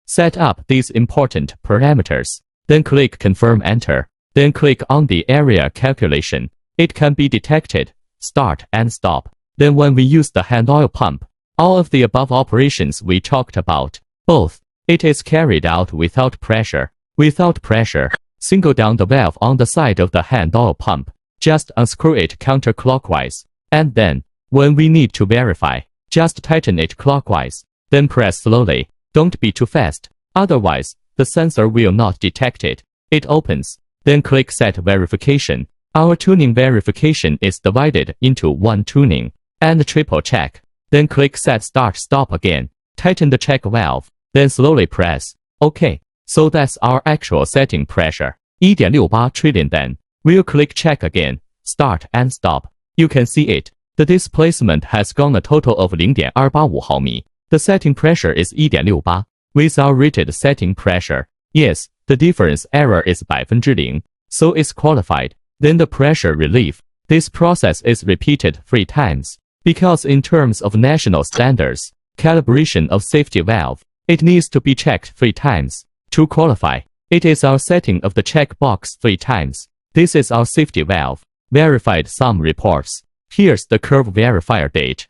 Set up these important parameters. Then click Confirm Enter. Then click on the area calculation. It can be detected, start and stop. Then when we use the hand oil pump, all of the above operations we talked about, both, it is carried out without pressure. Without pressure, single down the valve on the side of the hand oil pump. Just unscrew it counterclockwise. And then, when we need to verify, just tighten it clockwise. Then press slowly. Don't be too fast. Otherwise, the sensor will not detect it. It opens. Then click Set Verification. Our tuning verification is divided into 1 tuning and triple check. Then click Set Start Stop again. Tighten the check valve. Then slowly press OK. So that's our actual setting pressure. 1.68 trillion. Then we'll click Check again. Start and stop. You can see it. The displacement has gone a total of 0.285 毫米. The setting pressure is 1.68. With our rated setting pressure, yes, the difference error is 0%, so it's qualified. Then the pressure relief. This process is repeated 3 times. Because in terms of national standards, calibration of safety valve, it needs to be checked 3 times. To qualify, it is our setting of the check box 3 times. This is our safety valve. Verified some reports. Here's the curve verifier date.